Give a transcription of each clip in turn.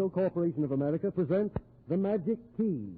Radio Corporation of America presents The Magic Key.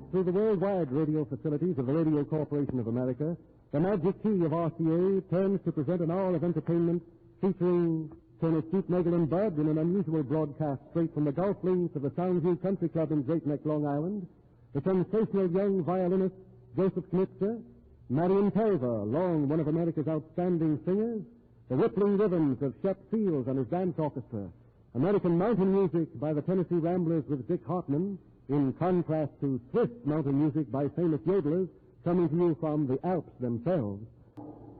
Through the worldwide radio facilities of the Radio Corporation of America, the Magic Key of RCA turns to present an hour of entertainment featuring Colonel Stoopnagel and Bud in an unusual broadcast straight from the golf links of the Soundview Country Club in Greatneck, Long Island, the sensational young violinist Joseph Knitzer, Marion Telva, long one of America's outstanding singers, the rippling rhythms of Shep and his dance orchestra, American mountain music by the Tennessee Ramblers with Dick Hartman, in contrast to Swiss mountain music by famous Yodelers, coming to you from the Alps themselves.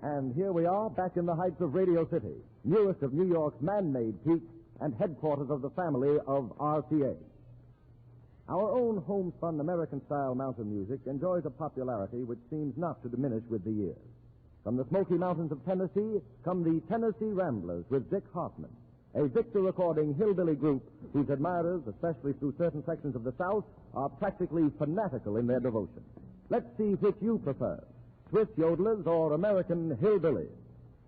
And here we are, back in the heights of Radio City, newest of New York's man-made peaks and headquarters of the family of RCA. Our own homespun American-style mountain music enjoys a popularity which seems not to diminish with the years. From the Smoky Mountains of Tennessee come the Tennessee Ramblers with Dick Hartman, a Victor-recording hillbilly group whose admirers, especially through certain sections of the South, are practically fanatical in their devotion. Let's see which you prefer, Swiss Yodelers or American hillbillies.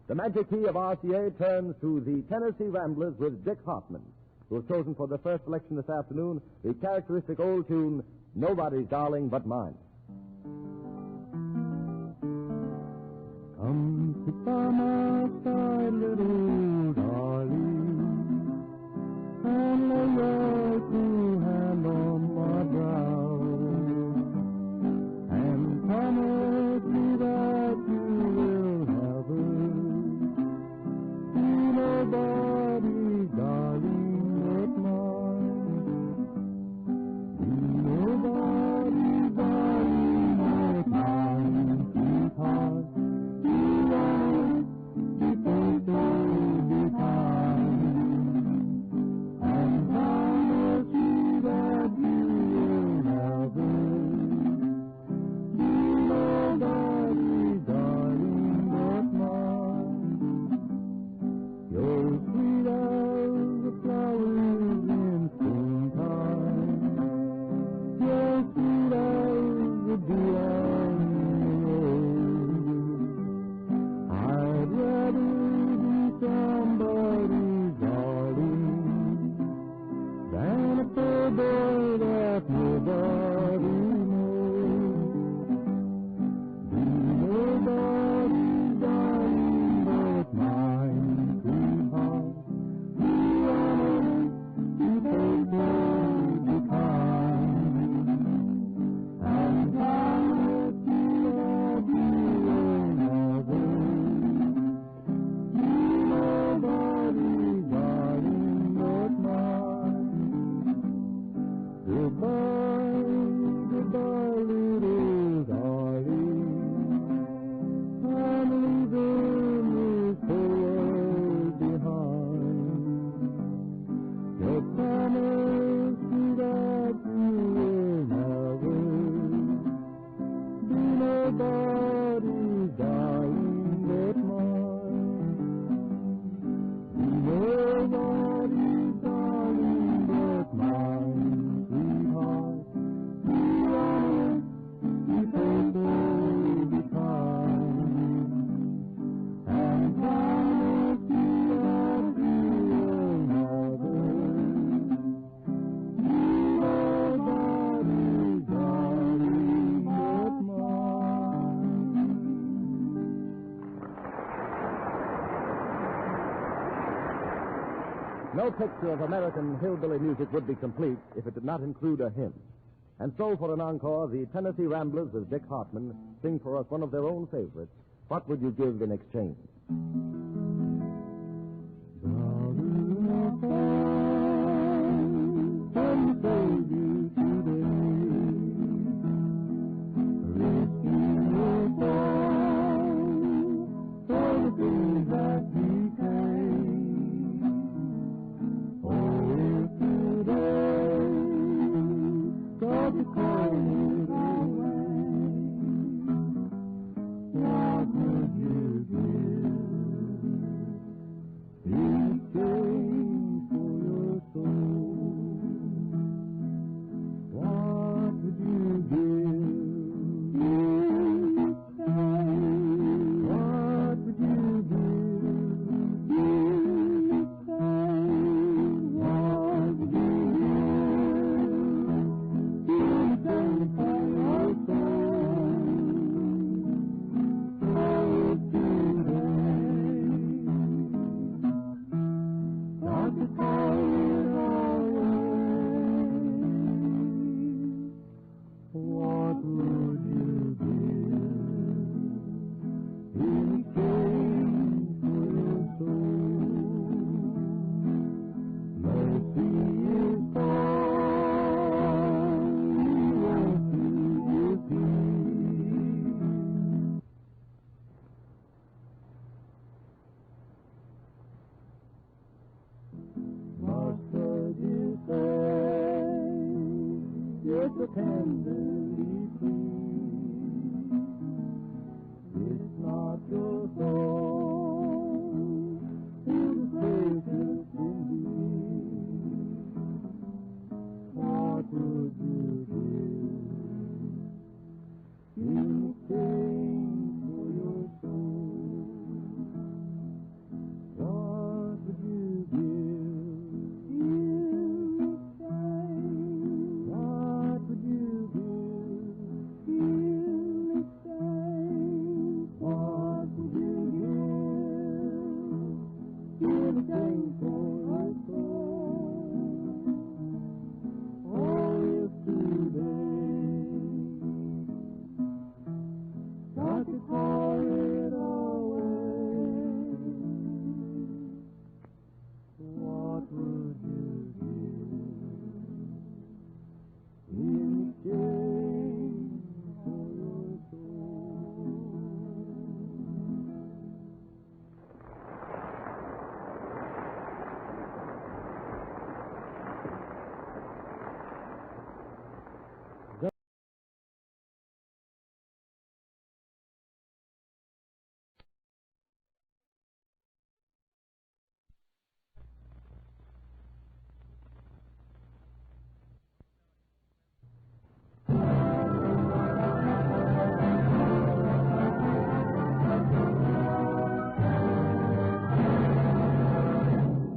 The Magic Key of RCA turns to the Tennessee Ramblers with Dick Hartman, who have chosen for their first selection this afternoon the characteristic old tune, Nobody's Darling But Mine. Come sit by my side, little darling, and lay your cool hand on my brow, and promise me that you will never be nobody's darling but mine. Be nobody's darling but mine, sweetheart. Be faithful, be kind, and promise me that you will never be nobody's darling but mine. You're sweet as the flowers in springtime. You're sweet as the dew on the road. I'd rather be somebody's darling than a poor boy that nobody knows. Be nobody's darling but mine, sweetheart. Be honest, be faithful, be kind, and promise me that you will never be nobody's darling but mine. Goodbye, goodbye, little darling. I'm leaving this world behind. Your promise me that you will never be nobody's darling but mine. Be nobody's darling but mine, sweetheart. Be honest, be faithful, be kind, and promise me that you will never be nobody's darling but mine. No picture of American hillbilly music would be complete if it did not include a hymn. And so, for an encore, the Tennessee Ramblers with Dick Hartman sing for us one of their own favorites, What Would You Give in Exchange? Today, risking your just so tenderly sweet. It's not your song, it is precious indeed. What would you give in exchange for your soul? What would you give in exchange? What would you give in exchange? What would you give in exchange for your soul? Oh, if today got to call it away, what would you give in exchange for your soul?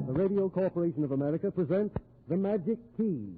The Radio Corporation of America presents The Magic Key.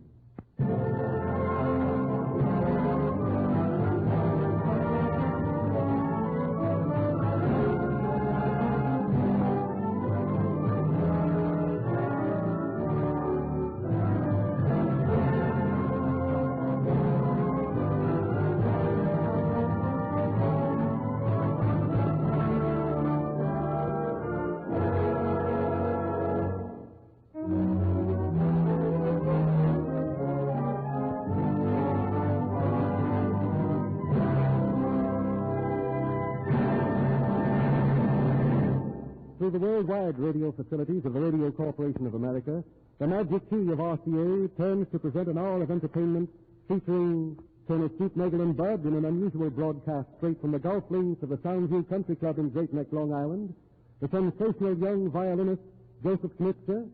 Through the worldwide radio facilities of the Radio Corporation of America, the Magic Key of RCA turns to present an hour of entertainment featuring Colonel Stoopnagel and Bud in an unusual broadcast straight from the golf links of the Soundview Country Club in Greatneck, Long Island, the sensational young violinist Joseph Knitzer,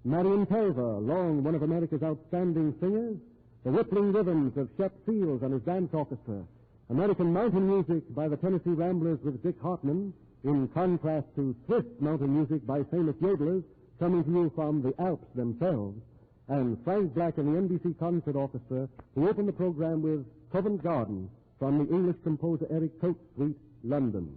Marion Telva, long one of America's outstanding singers, the rippling rhythms of Shep and his dance orchestra, American mountain music by the Tennessee Ramblers with Dick Hartman, in contrast to swift mountain music by famous Yodelers coming to you from the Alps themselves, and Frank Black and the NBC Concert Orchestra, who opened the program with Covent Garden from the English composer Eric Coates' suite, London.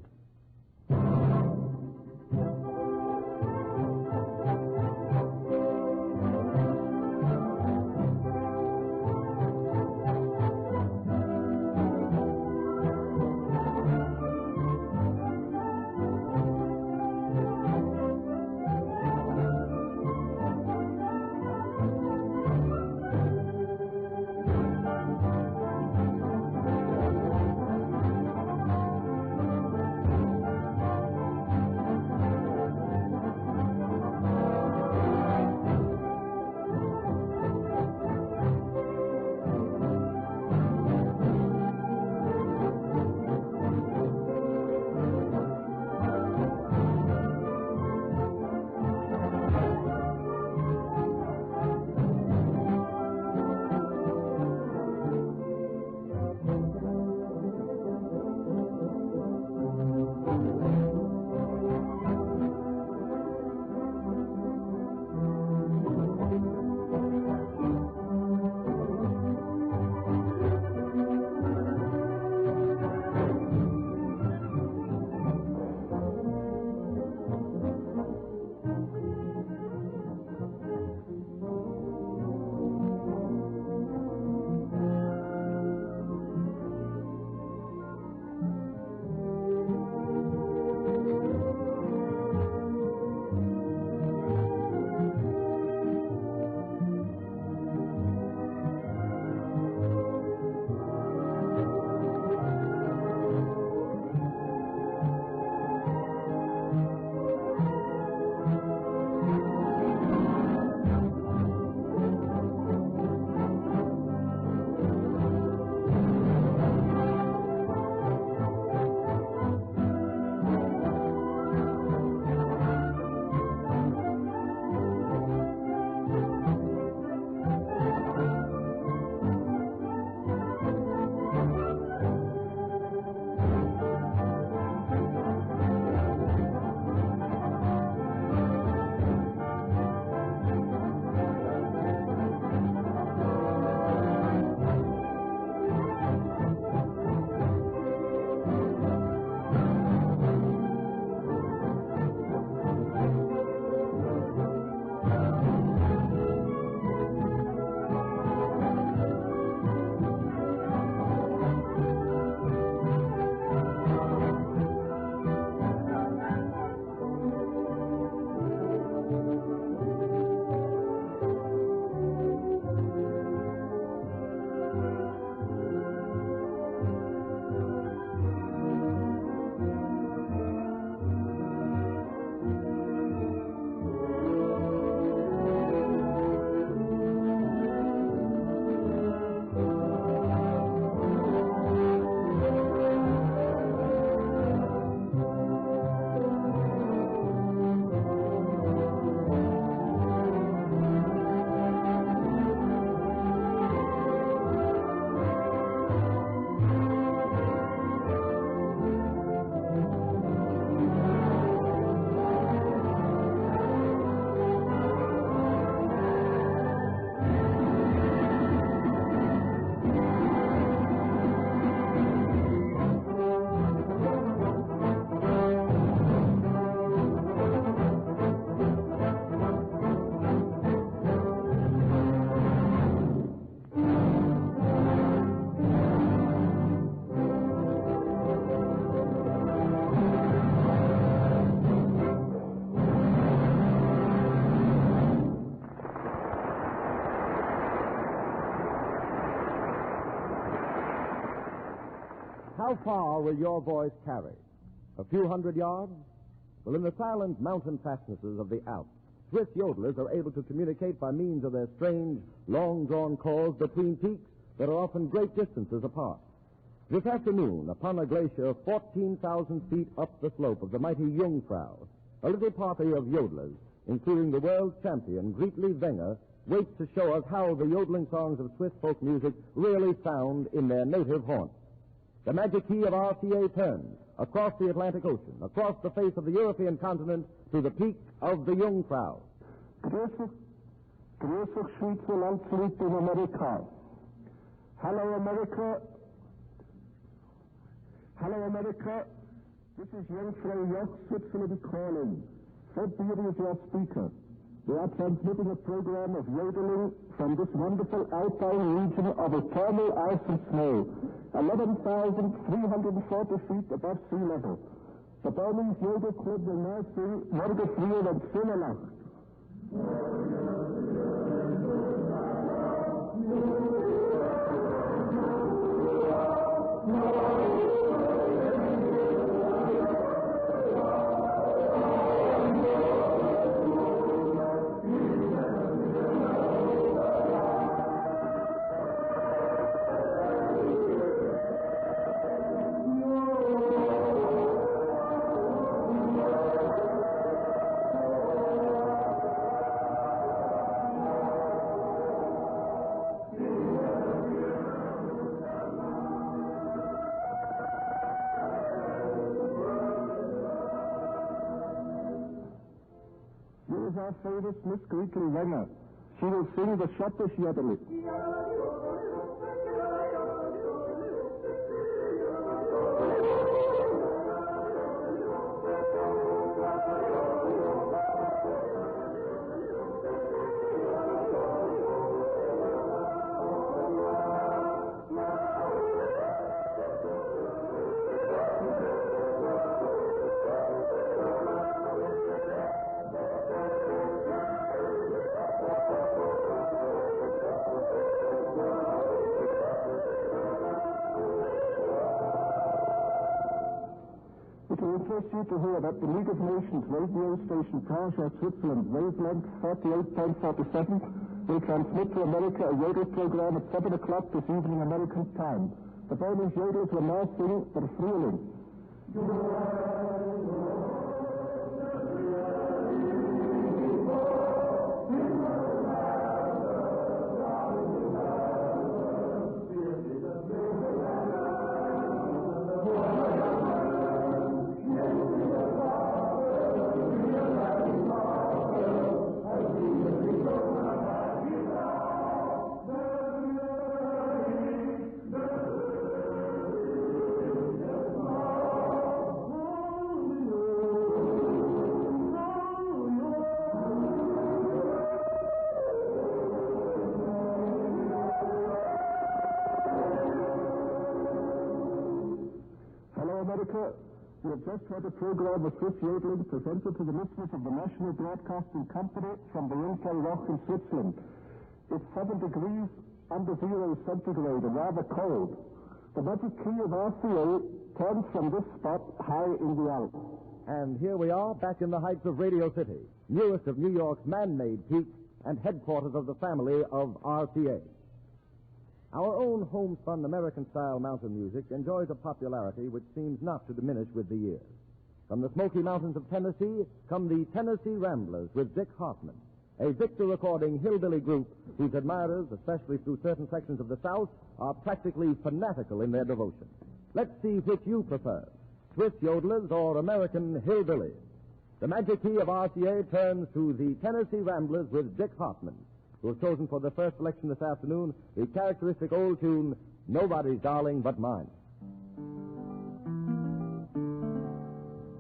How far will your voice carry? A few hundred yards? Well, in the silent mountain fastnesses of the Alps, Swiss yodelers are able to communicate by means of their strange, long-drawn calls between peaks that are often great distances apart. This afternoon, upon a glacier 14,000 feet up the slope of the mighty Jungfrau, a little party of yodelers, including the world champion Greatneck Wenger, waits to show us how the yodeling songs of Swiss folk music really sound in their native haunts. The Magic Key of RCA turns across the Atlantic Ocean, across the face of the European continent, to the peak of the Jungfrau. Grüßig Schweizerland liegt in Amerika. Hello, America. Hello, America. This is Jungfrau, Switzerland calling. Fred Beatty is your speaker. We are transmitting a program of yodeling from this wonderful alpine region of eternal ice and snow, 11,340 feet above sea level. The Burmese Yodel Club will now sing Morgen Früh und Schöne Nacht. Our famous Miss Greatneck Wenger. She will sing the Sheppish Yodeling. Interest you to hear that the League of Nations radio station Chez, Switzerland, wavelength 38.47, will transmit to America a yodel program at 7 o'clock this evening American time. The Burmese yodelers will now sing Der Frühling. We have just heard a program of Swiss yodeling presented to the listeners of the National Broadcasting Company from the Jungfrau in Switzerland. It's 7 degrees under 0 centigrade and rather cold. The Magic Key of RCA turns from this spot high in the Alps. And here we are back in the heights of Radio City, newest of New York's man-made peaks and headquarters of the family of RCA. Our own homespun American-style mountain music enjoys a popularity which seems not to diminish with the years. From the Smoky Mountains of Tennessee come the Tennessee Ramblers with Dick Hartman, a Victor-recording hillbilly group whose admirers, especially through certain sections of the South, are practically fanatical in their devotion. Let's see which you prefer, Swiss yodelers or American hillbillies. The Magic Key of RCA turns to the Tennessee Ramblers with Dick Hartman, who have chosen for their first selection this afternoon the characteristic old tune, Nobody's Darling But Mine.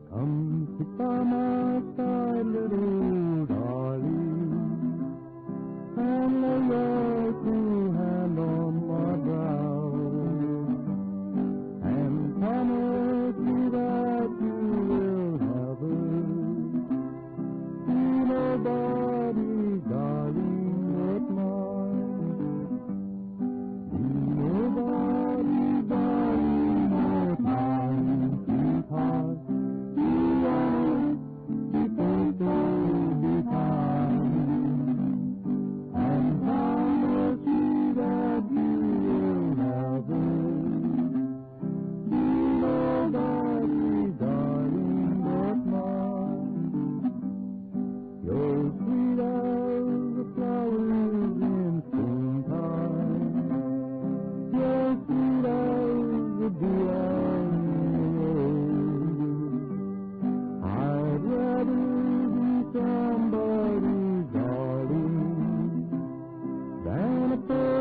Come sit by my side, little darling, and lay your cool hand on my brow, and promise me that you will never be nobody's darling. Nobody, darling, but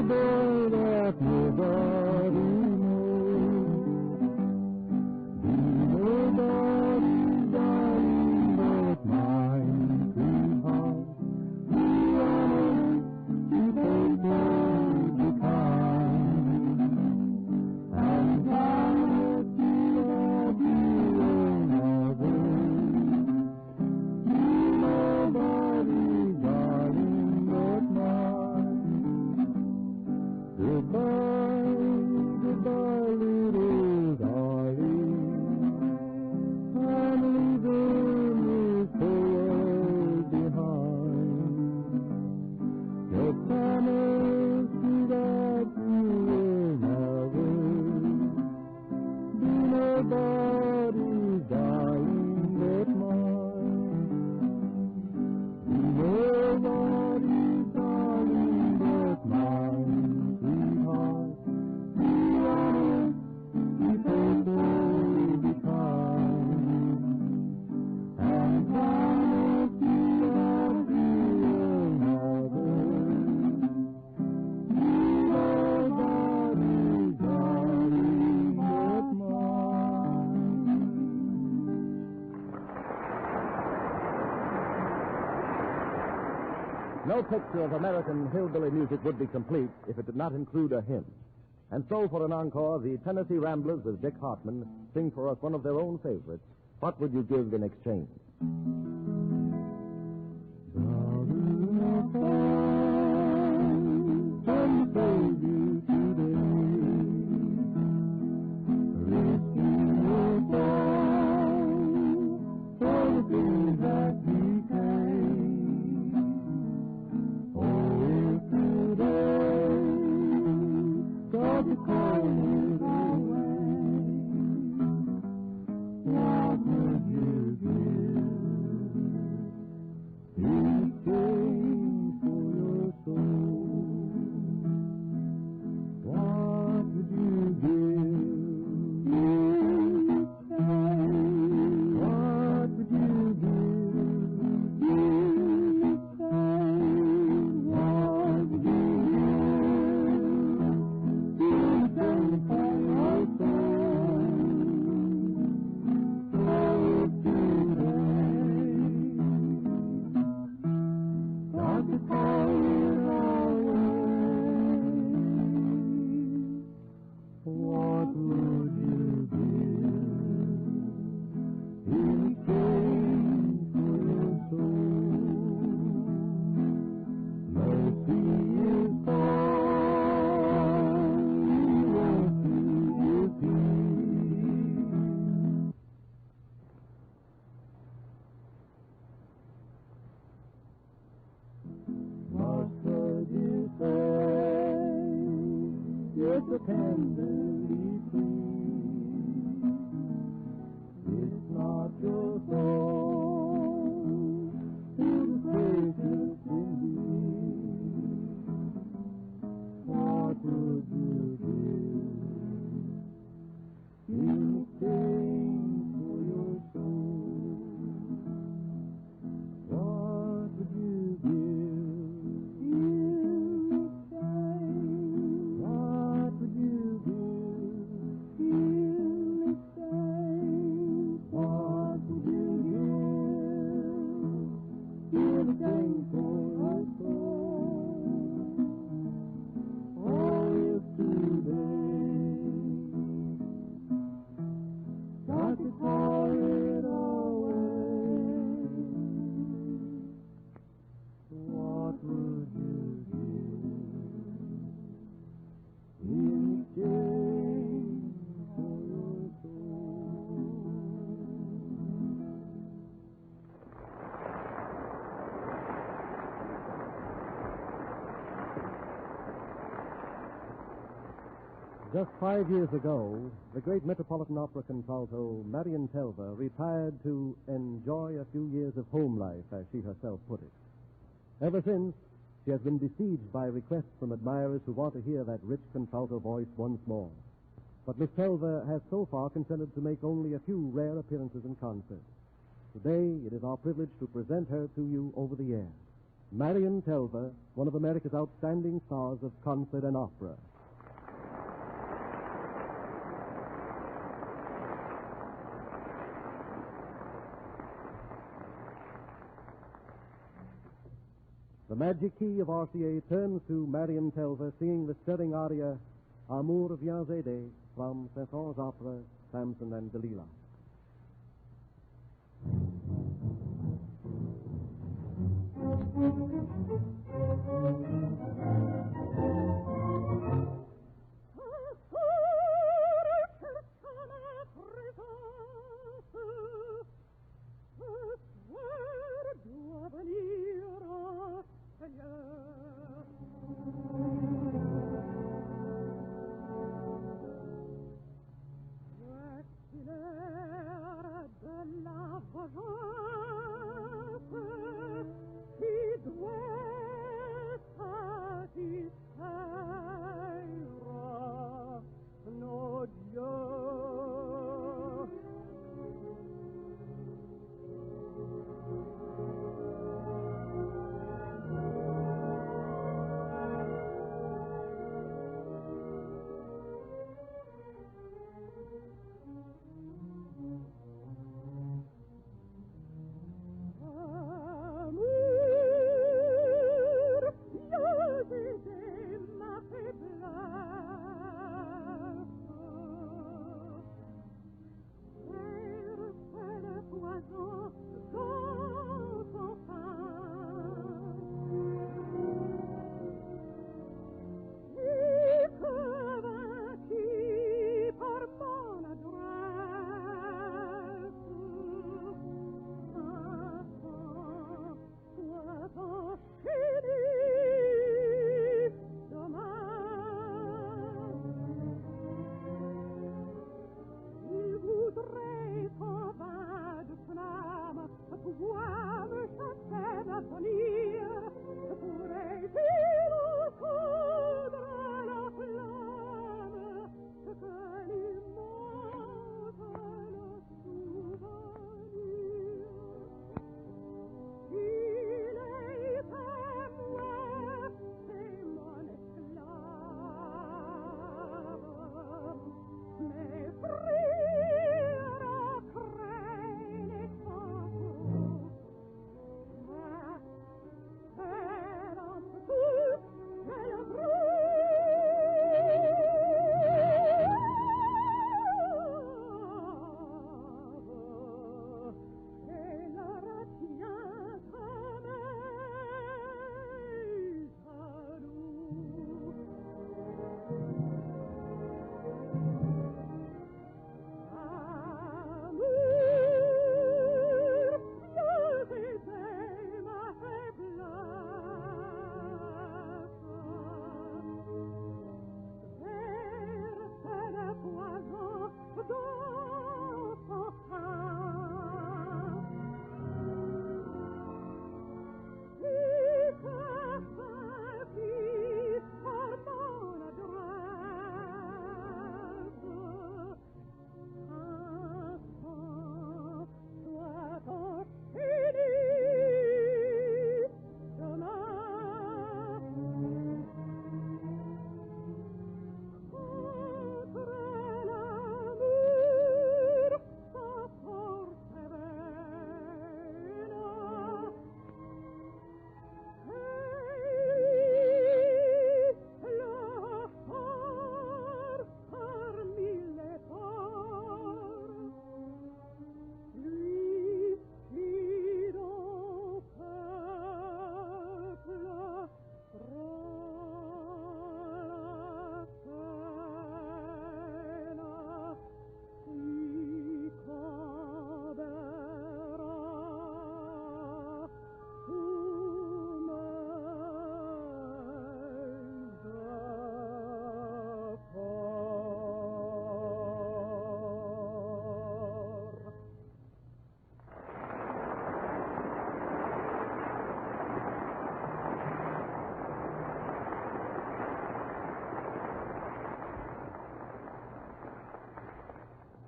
boy that nobody knows. Be nobody's darling but mine, sweetheart. Be honest, be faithful, be kind, and promise me that you will never be nobody's darling but mine. Goodbye, goodbye, little darling. I'm leaving this world behind. Just promise me that you will never be nobody's darling but mine. Be nobody's darling but mine, sweetheart. Be honest, be faithful, be kind, and promise me that you will never be nobody's darling but mine. No picture of American hillbilly music would be complete if it did not include a hymn. And so, for an encore, the Tennessee Ramblers with Dick Hartman sing for us one of their own favorites, What Would You Give in Exchange? Just 5 years ago, the great Metropolitan Opera contralto Marion Telva retired to enjoy a few years of home life, as she herself put it. Ever since, she has been besieged by requests from admirers who want to hear that rich contralto voice once more. But Miss Telva has so far consented to make only a few rare appearances in concert. Today, it is our privilege to present her to you over the air. Marion Telva, one of America's outstanding stars of concert and opera. The Magic Key of RCA turns to Marion Telva singing the stirring aria Amour vient aider from Saint-Saens' opera Sampson and Delilah.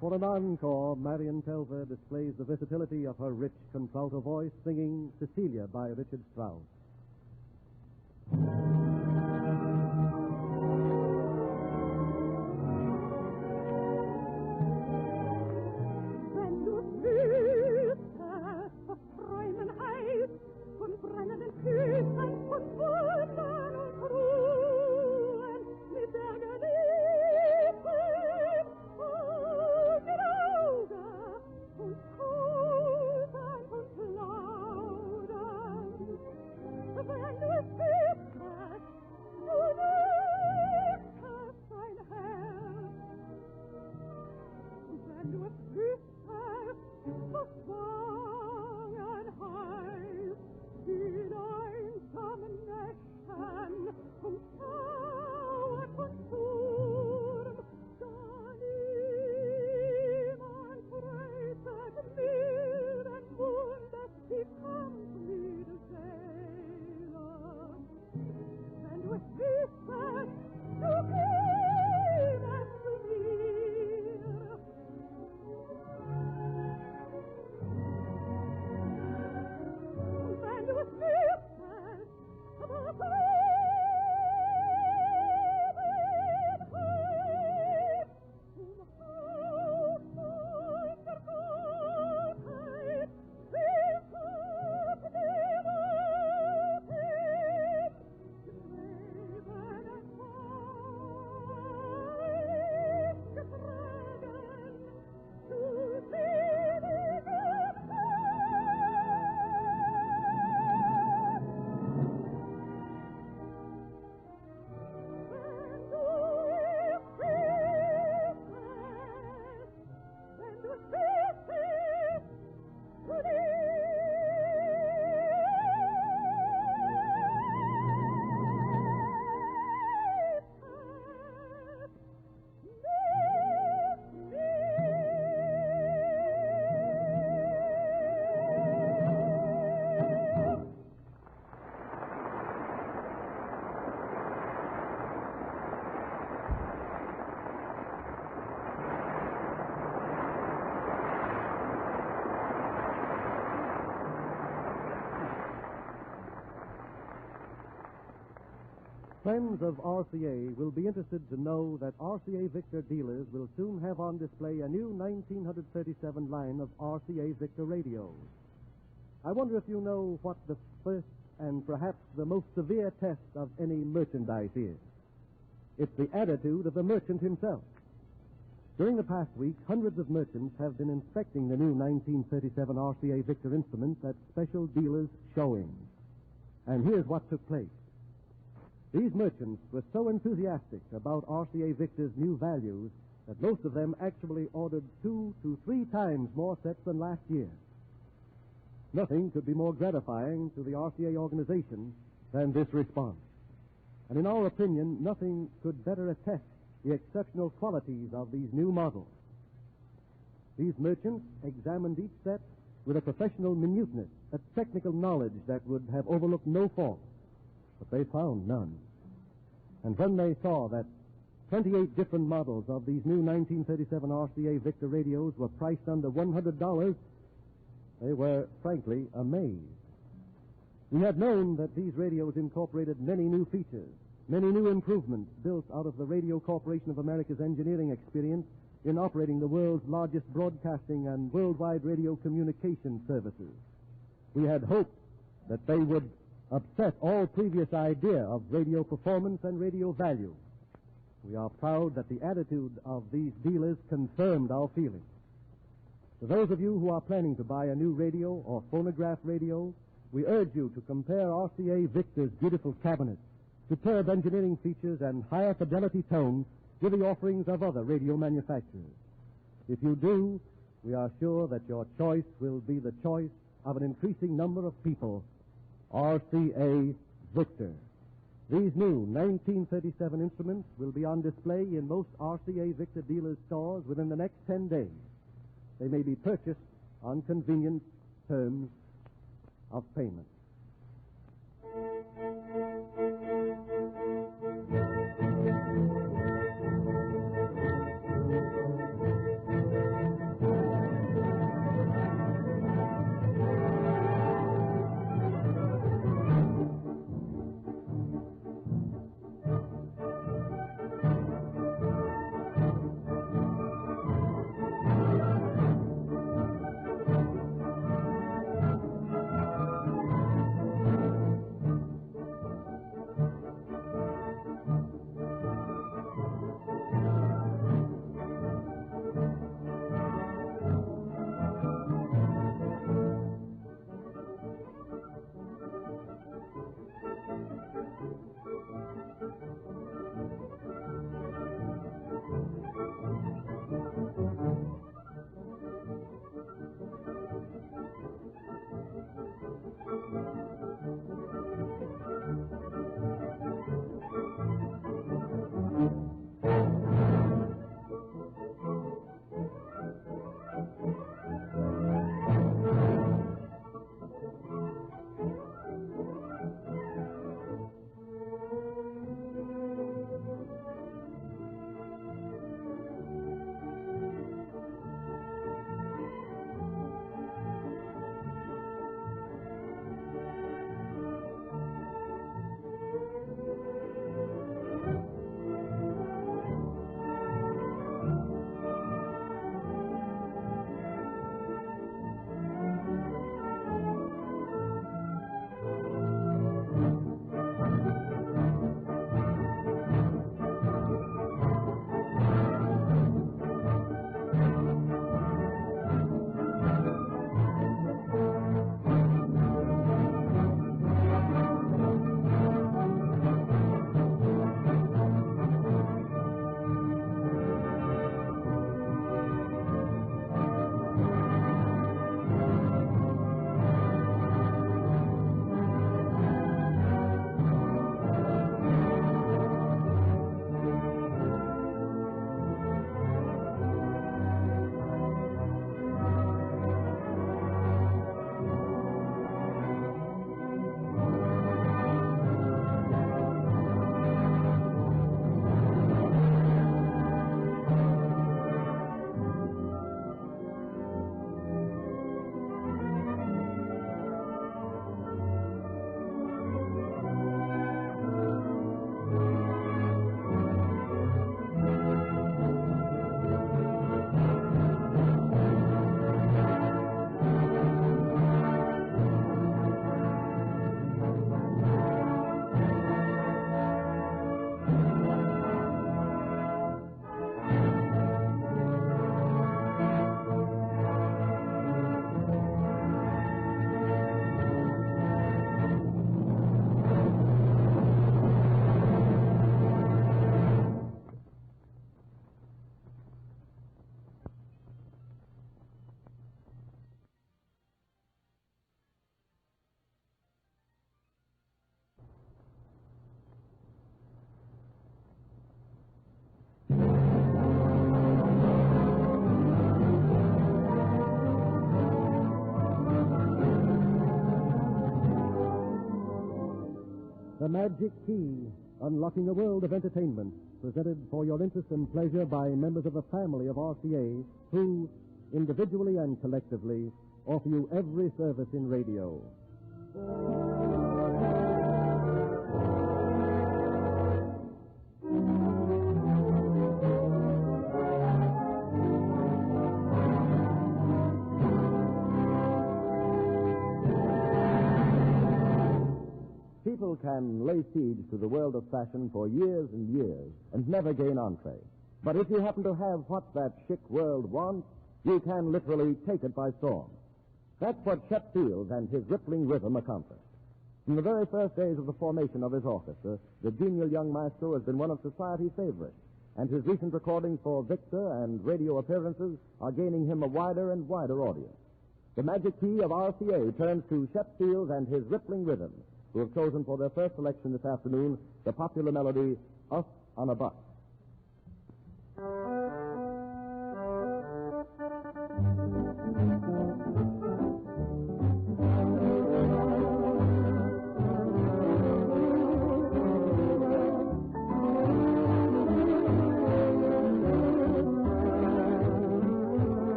For an encore, Marion Telva displays the versatility of her rich contralto voice singing Cäcilie by Richard Strauss. Friends of RCA will be interested to know that RCA Victor dealers will soon have on display a new 1937 line of RCA Victor radios. I wonder if you know what the first and perhaps the most severe test of any merchandise is. It's the attitude of the merchant himself. During the past week, hundreds of merchants have been inspecting the new 1937 RCA Victor instruments at special dealers' showings. And here's what took place. These merchants were so enthusiastic about RCA Victor's new values that most of them actually ordered 2 to 3 times more sets than last year. Nothing could be more gratifying to the RCA organization than this response. And in our opinion, nothing could better attest the exceptional qualities of these new models. These merchants examined each set with a professional minuteness, a technical knowledge that would have overlooked no fault. But they found none. And when they saw that 28 different models of these new 1937 RCA Victor radios were priced under $100, they were frankly amazed. We had known that these radios incorporated many new features, many new improvements built out of the Radio Corporation of America's engineering experience in operating the world's largest broadcasting and worldwide radio communication services. We had hoped that they would upset all previous idea of radio performance and radio value. We are proud that the attitude of these dealers confirmed our feelings. To those of you who are planning to buy a new radio or phonograph radio, we urge you to compare RCA Victor's beautiful cabinets, superb engineering features, and higher fidelity tone with the offerings of other radio manufacturers. If you do, we are sure that your choice will be the choice of an increasing number of people. RCA Victor. These new 1937 instruments will be on display in most RCA Victor dealers' stores within the next 10 days. They may be purchased on convenient terms of payment. Magic Key, unlocking a world of entertainment, presented for your interest and pleasure by members of the family of RCA, who, individually and collectively, offer you every service in radio. People can lay siege to the world of fashion for years and years and never gain entree. But if you happen to have what that chic world wants, you can literally take it by storm. That's what Shep and his rippling rhythm accomplished. From the very first days of the formation of his orchestra, the genial young maestro has been one of society's favorites, and his recent recordings for Victor and radio appearances are gaining him a wider and wider audience. The Magic Key of RCA turns to Shep and his rippling rhythm, who have chosen for their first selection this afternoon the popular melody, Us on a Bus.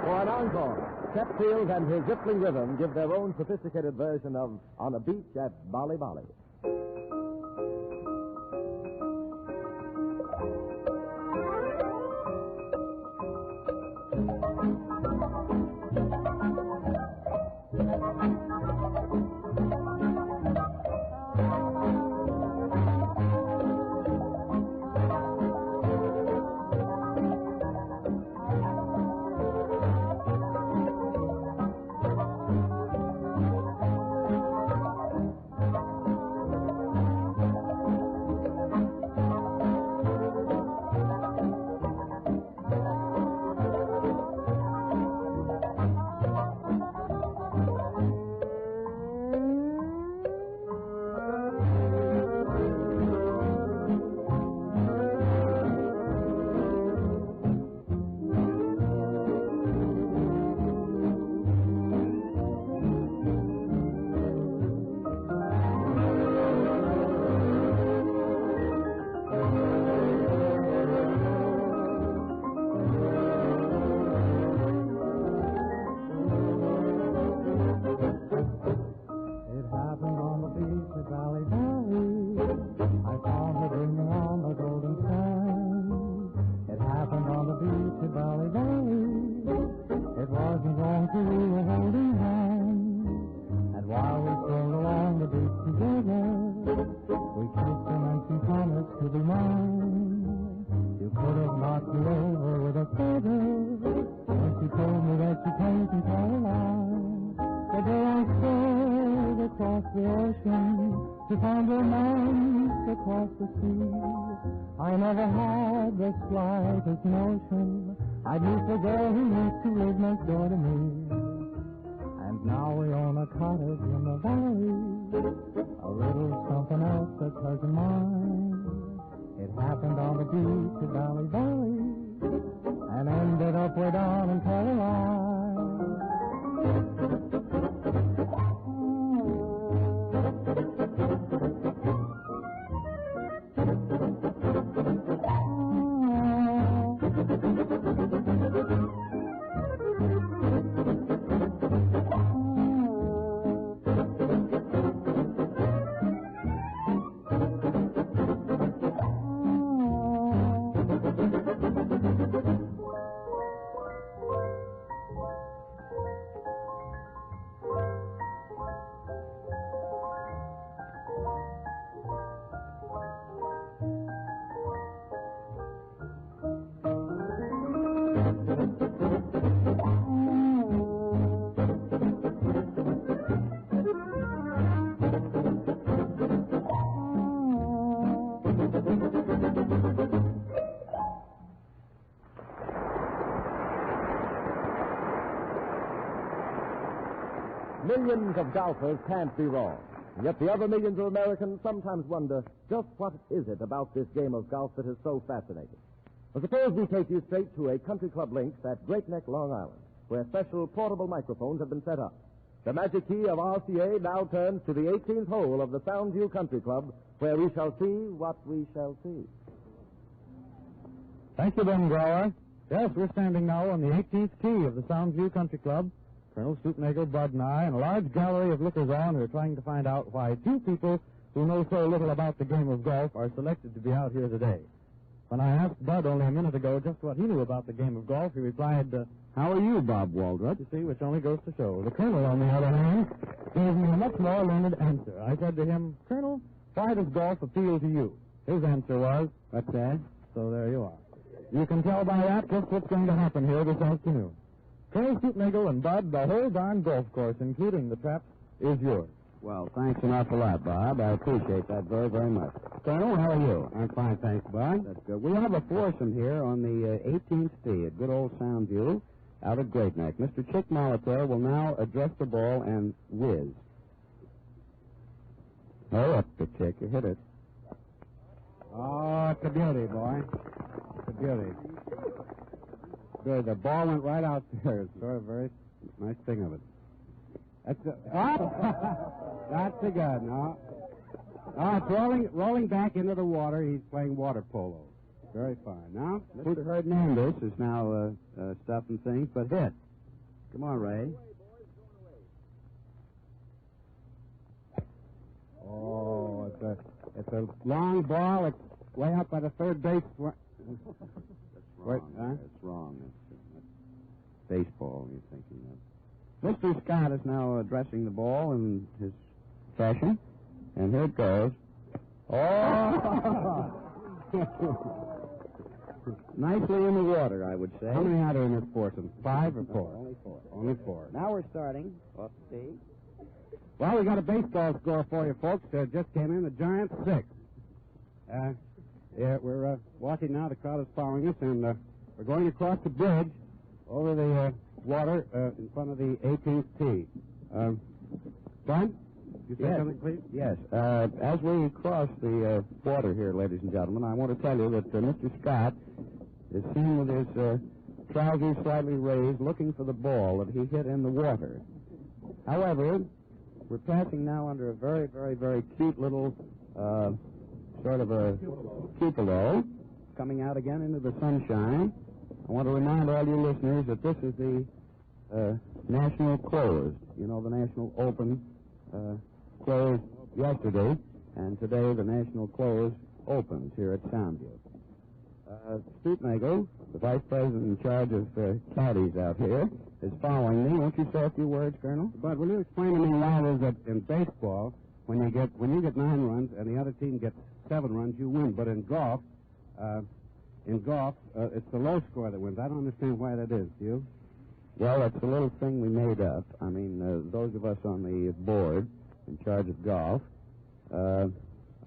For an encore, Shep and his rippling rhythm give their own sophisticated version of On a Beach at Bali, Bali. I saw her dreaming on the golden sand. It happened on the beach at Bali. It wasn't long till we were holding hands. And while we strolled along the beach together, we kissed and then she promised to be mine. You could have knocked me over with a feather when she told me that she came from Caroline. The day I sailed across the ocean to find romance across the sea, I never had the slightest notion I'd meet the girl who used to live next door to me. And now we own a cottage in the valley, a little something else that cousin mine. It happened on the beach at Valley, and ended up way down in Caroline. Millions of golfers can't be wrong. Yet the other millions of Americans sometimes wonder just what is it about this game of golf that is so fascinating. Well, suppose we take you straight to a country club links at Greatneck, Long Island, where special portable microphones have been set up. The Magic Key of RCA now turns to the 18th hole of the Soundview Country Club, where we shall see what we shall see. Thank you, Ben Grower. Yes, we're standing now on the 18th tee of the Soundview Country Club. Colonel Stoopnagel, Bud, and I, and a large gallery of lookers-on who are trying to find out why two people who know so little about the game of golf are selected to be out here today. When I asked Bud only a minute ago just what he knew about the game of golf, he replied, How are you, Bob Waldrop? You see, which only goes to show. The Colonel, on the other hand, gave me a much more learned answer. I said to him, Colonel, why does golf appeal to you? His answer was, What's that? So there you are. You can tell by that just what's going to happen here this afternoon. Colonel Stoopnagel and Bud, the whole darn golf course, including the traps, is yours. Well, thanks an awful lot, Bob. I appreciate that very, very much. Colonel, how are you? I'm fine, thanks, Bob. That's good. We have a foursome here on the 18th tee at good old Soundview out at Greatneck. Mr. Chick Molitor will now address the ball and whiz. Oh, up the Chick. You hit it. Oh, it's a beauty, boy. It's a beauty. Good. The ball went right out there. It's sort of very nice thing of it. That's that's a good. No. Oh, it's rolling back into the water. He's playing water polo. Very fine. Now, Mr. Hernandez is now stuffing things, but hit. Come on, Ray. Oh, it's a long ball. It's way up by the third base. That's wrong. That's wrong. That's baseball you're thinking of. Mr. Scott is now addressing the ball in his fashion, and here it goes. Oh! Nicely in the water, I would say. How many are there in this foursome? 5 or 4? Only 4. Only 4. Now we're starting off the tee. Well, we got a baseball score for you, folks. Just came in. The Giants 6. Yeah, we're watching now. The crowd is following us, and we're going across the bridge over the water in front of the 18th tee. Don, you say something, please? Yes. As we cross the water here, ladies and gentlemen, I want to tell you that Mr. Scott is seen with his trousers slightly raised, looking for the ball that he hit in the water. However, we're passing now under a very, very, very cute little sort of a cupola coming out again into the sunshine. I want to remind all you listeners that this is the National closed. You know, the National Open closed yesterday, And today the National Close opens here at Soundview. Stoopnagel, the vice president in charge of caddies out here, is following me. Won't you say a few words, Colonel? But will you explain to me, Riley, that in baseball, when you get 9 runs and the other team gets 7 runs, you win. But in golf, it's the low score that wins. I don't understand why that is. Do you? Well, it's a little thing we made up. I mean, those of us on the board in charge of golf,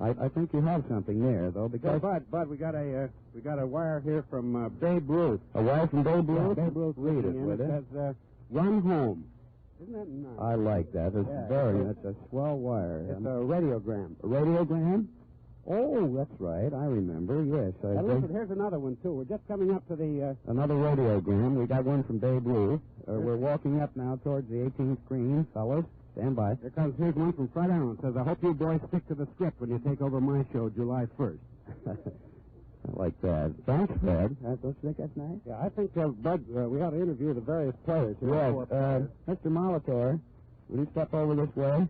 I think you have something there, though, because... But we got a wire here from Babe Ruth. A wire from Babe Ruth? Yeah, Babe Ruth. Read it, would it? It says, run home. Isn't that nice? I like that. It's it's a swell wire. It's a radiogram. A radiogram? Oh, that's right. I remember, yes. Listen, here's another one, too. We're just coming up to the... Another radiogram. We got one from Babe Ruth. We're walking up now towards the 18th green, fellas. Stand by. Here's one from Fred Allen. It says, I hope you boys stick to the script when you take over my show July 1st. I like that. Thanks, Fred. Don't you think that's nice? Yeah, I think, Bud, we ought to interview the various players. Yes. Mr. Molitor, will you step over this way?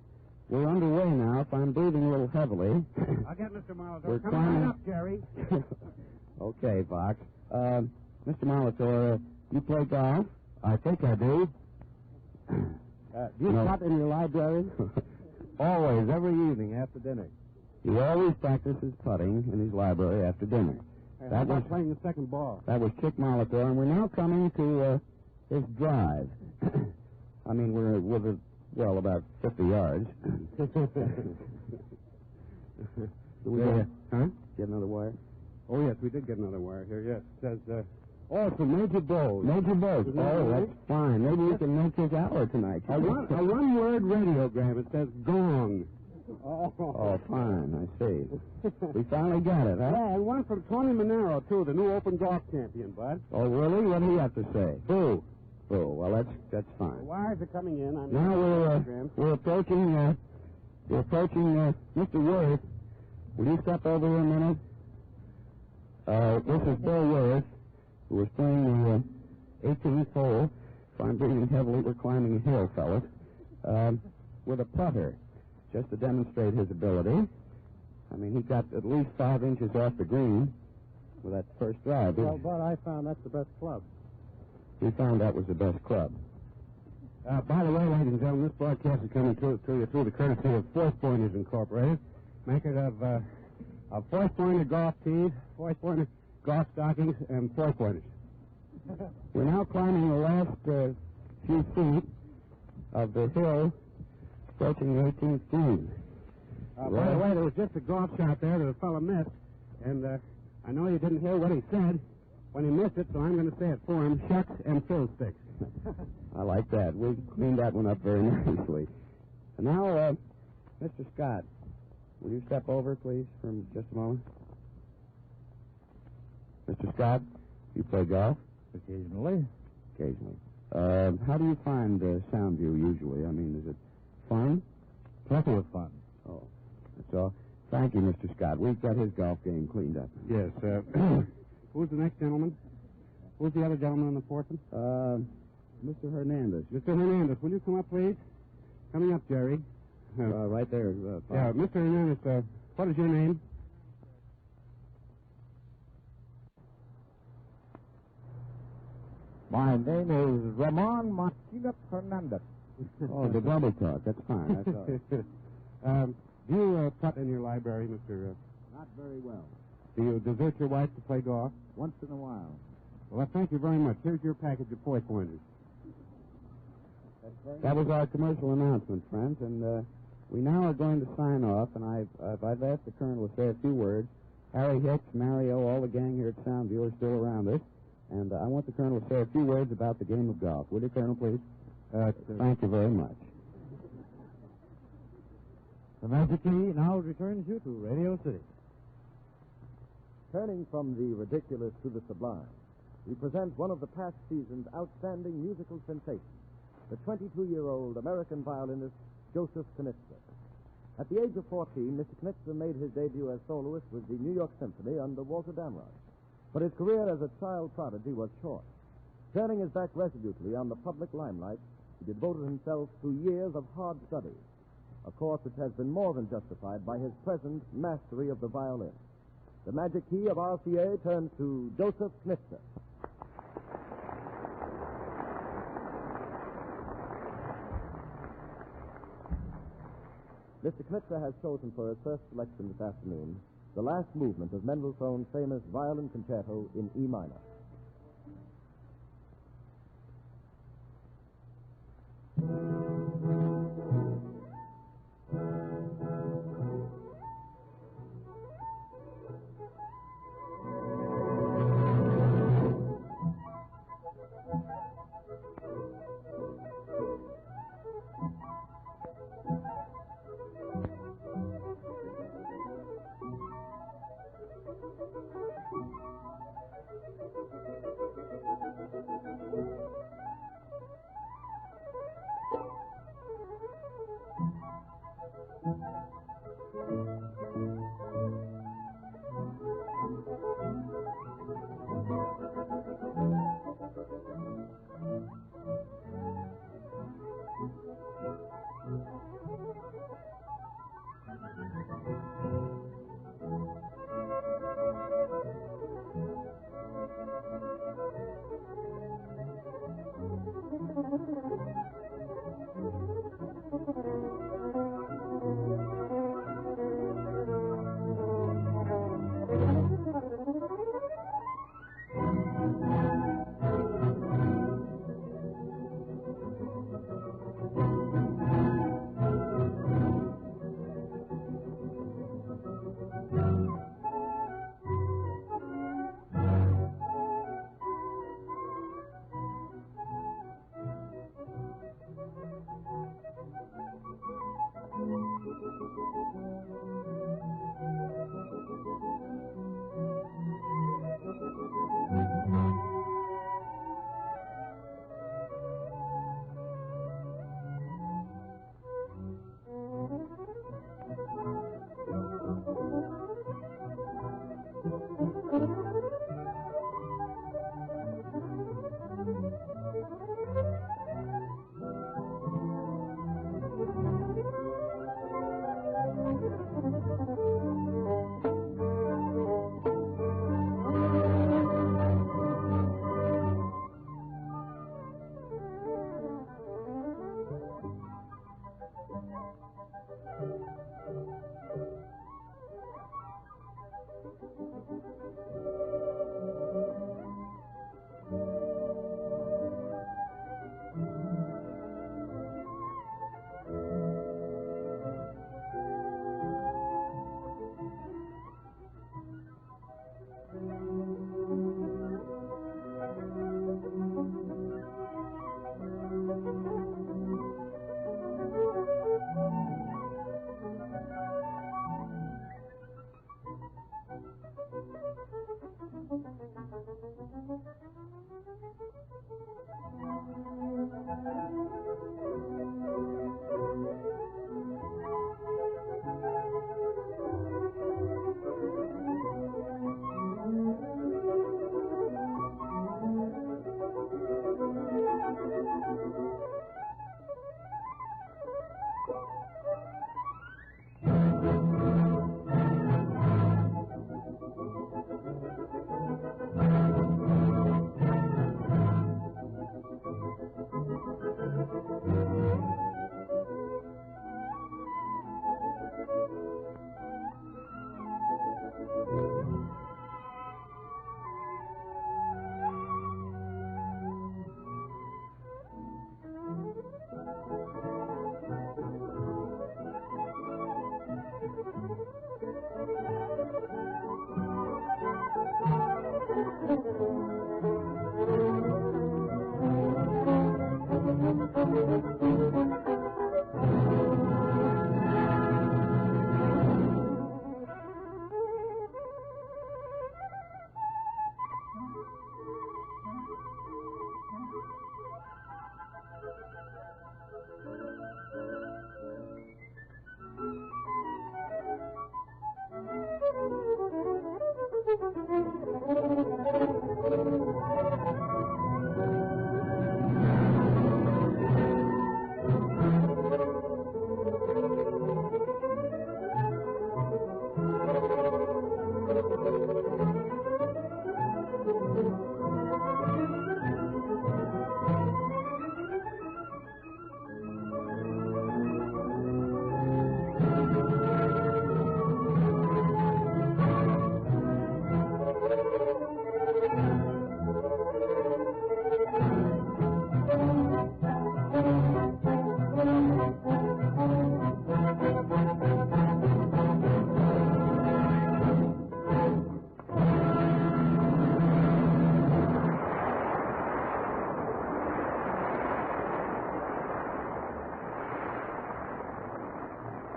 We're underway now. If I'm breathing a little heavily. I'll get Mr. Molitor. We're Come on up, Jerry. Okay, Vox. Mr. Molitor, you play golf? I think I do. Do you cut in your library? Always, every evening after dinner. He always practices putting in his library after dinner. That was playing the second ball. That was Chick Molitor, and we're now coming to his drive. I mean, we're with about 50 yards. Get another wire? Oh, yes, we did get another wire here, yes. It says, it's from Major Bowes. Major Bowes. Oh, that's fine. Maybe we can make his hour tonight. A one-word radiogram. It says gong. Oh, fine. I see. We finally got it, huh? Yeah, and one from Tony Monero, too, the new open golf champion, Bud. Oh, really? What do you have to say? Boo. Boo. Well, that's fine. The wires are coming in. Now we're approaching Mr. Worth. Will you step over here a minute? This is Bill Worth, who was playing the 18th hole. If I'm breathing heavily, we're climbing a hill, fellas, with a putter, just to demonstrate his ability. I mean, he got at least 5 inches off the green with that first drive. Well, but I found that's the best club. We found that was the best club. By the way, ladies and gentlemen, this broadcast is coming to you through the courtesy of Fourth Pointers Incorporated, makers of fourth-pointer golf tees, fourth-pointer golf stockings, and four-pointers. We're now climbing the last few feet of the hill, approaching the 18th green. By the way, there was just a golf shot there that a fellow missed, and I know you didn't hear what he said when he missed it, so I'm going to say it for him, shucks and fiddlesticks. I like that. We cleaned that one up very nicely. And now, Mr. Scott, will you step over, please, for just a moment? Mr. Scott, you play golf? Occasionally. Occasionally. How do you find Soundview usually? I mean, is it fun? Plenty of fun. Oh, that's all. Thank you, Mr. Scott. We've got his golf game cleaned up. Yes. Who's the next gentleman? Who's the other gentleman on the fourth one? Mr. Hernandez. Mr. Hernandez, will you come up, please? Coming up, Jerry. Right there. Mr. Hernandez, what is your name? My name is Ramon Martinez Hernandez. Oh, the double talk. That's fine. That's all. Do you putt in your library, Mr. Not very well. Do you desert your wife to play golf? Once in a while. Well, thank you very much. Here's your package of four pointers. That was our commercial announcement, friends, and we now are going to sign off, and I've asked the Colonel to say a few words. Harry Hicks, Mario, all the gang here at Soundview are still around us, and I want the Colonel to say a few words about the game of golf. Will you, Colonel, please? Thank you very much. The Magic Key now returns you to Radio City. Turning from the ridiculous to the sublime, we present one of the past season's outstanding musical sensations, the 22-year-old American violinist Joseph Knitzer. At the age of 14, Mr. Knitzer made his debut as soloist with the New York Symphony under Walter Damrosch. But his career as a child prodigy was short. Turning his back resolutely on the public limelight, he devoted himself to years of hard study. a course which has been more than justified by his present mastery of the violin. The Magic Key of RCA turns to Joseph Knitzer. Mr. Knitzer has chosen for his first selection this afternoon the last movement of Mendelssohn's famous Violin Concerto in E minor.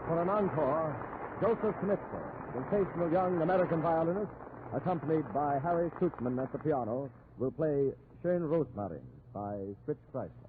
For an encore, Joseph Knitzer, sensational young American violinist, accompanied by Harry Krugman at the piano, will play Schön Rosmarin by Fritz Kreisler.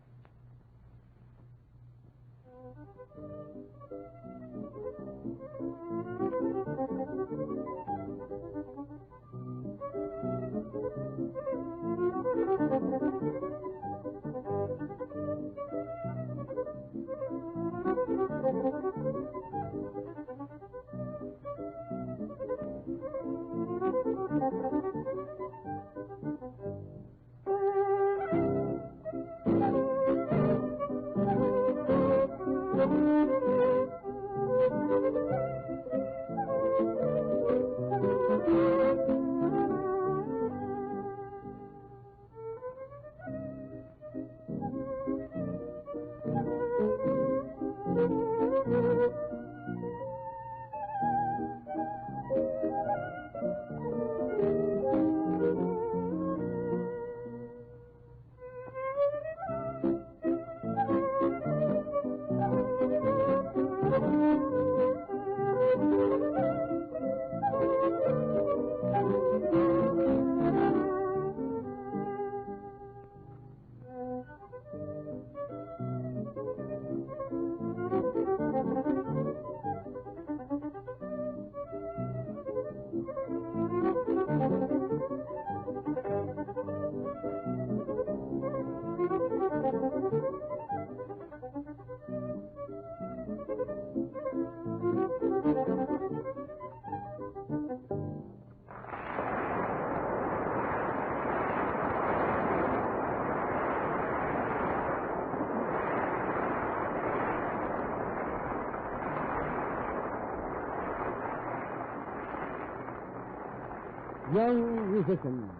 Young musicians,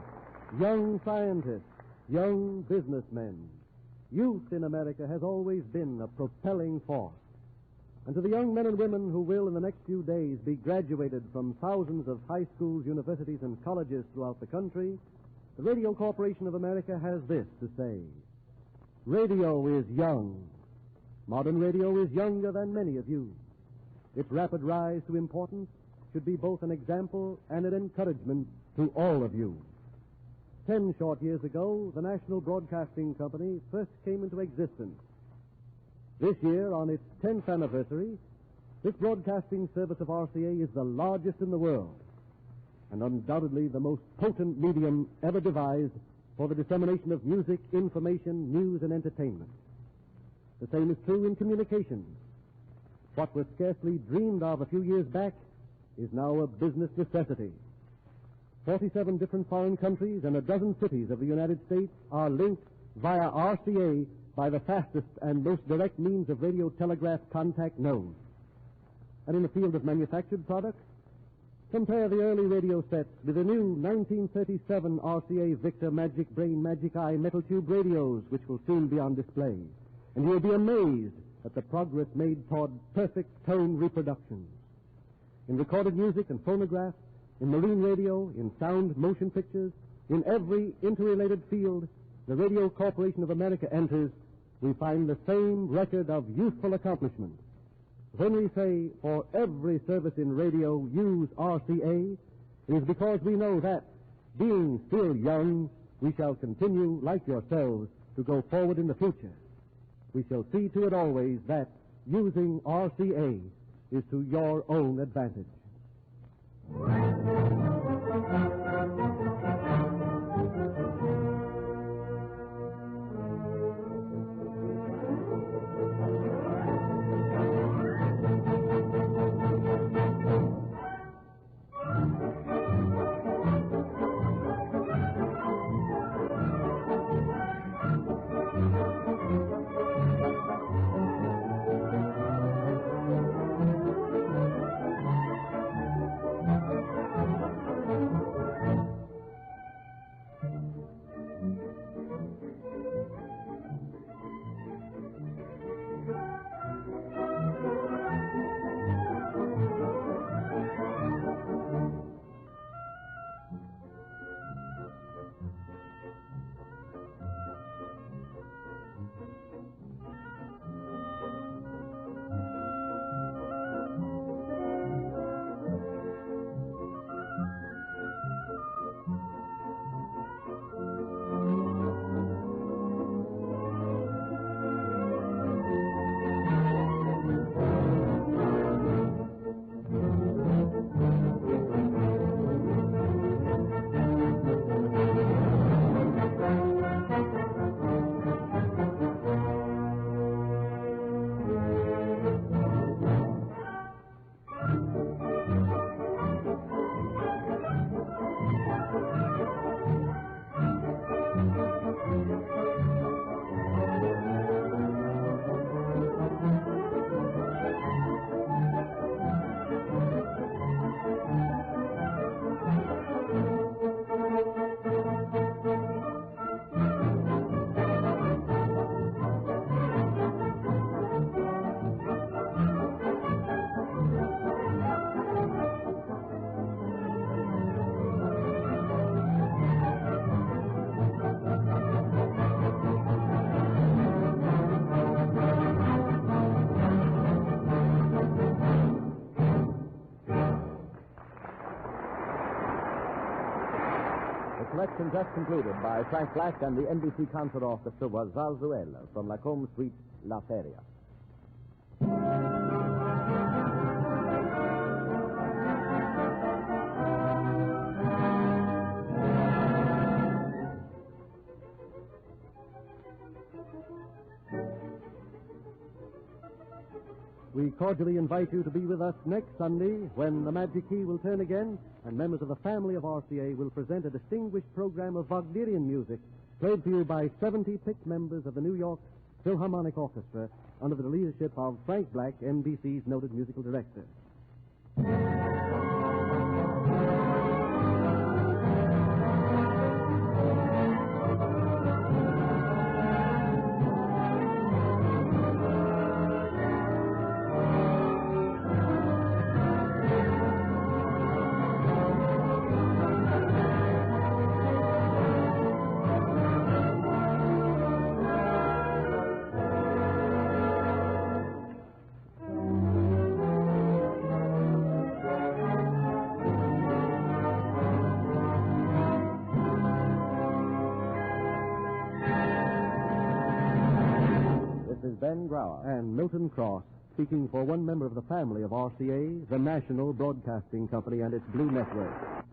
young scientists, young businessmen. Youth in America has always been a propelling force. And to the young men and women who will in the next few days be graduated from thousands of high schools, universities, and colleges throughout the country, the Radio Corporation of America has this to say. Radio is young. Modern radio is younger than many of you. Its rapid rise to importance should be both an example and an encouragement to all of you. 10 short years ago, the National Broadcasting Company first came into existence. This year, on its 10th anniversary, this broadcasting service of RCA is the largest in the world and undoubtedly the most potent medium ever devised for the dissemination of music, information, news, and entertainment. The same is true in communications. What was scarcely dreamed of a few years back is now a business necessity. 47 different foreign countries and a dozen cities of the United States are linked via RCA by the fastest and most direct means of radio telegraph contact known. And in the field of manufactured products, compare the early radio sets with the new 1937 RCA Victor Magic Brain Magic Eye metal tube radios, which will soon be on display. And you'll be amazed at the progress made toward perfect tone reproductions. In recorded music and phonograph, in marine radio, in sound motion pictures, in every interrelated field the Radio Corporation of America enters, we find the same record of youthful accomplishment. When we say, for every service in radio, use RCA, it is because we know that, being still young, we shall continue, like yourselves, to go forward in the future. We shall see to it always that using RCA is to your own advantage. The selection just concluded by Frank Black and the NBC Concert Orchestra was Zarzuela from Lacombe Suite, La Feria. We cordially invite you to be with us next Sunday when the Magic Key will turn again and members of the family of RCA will present a distinguished program of Wagnerian music played for you by 70 picked members of the New York Philharmonic Orchestra under the leadership of Frank Black, NBC's noted musical director. Ben Grauer and Milton Cross, speaking for one member of the family of RCA, the National Broadcasting Company and its Blue Network.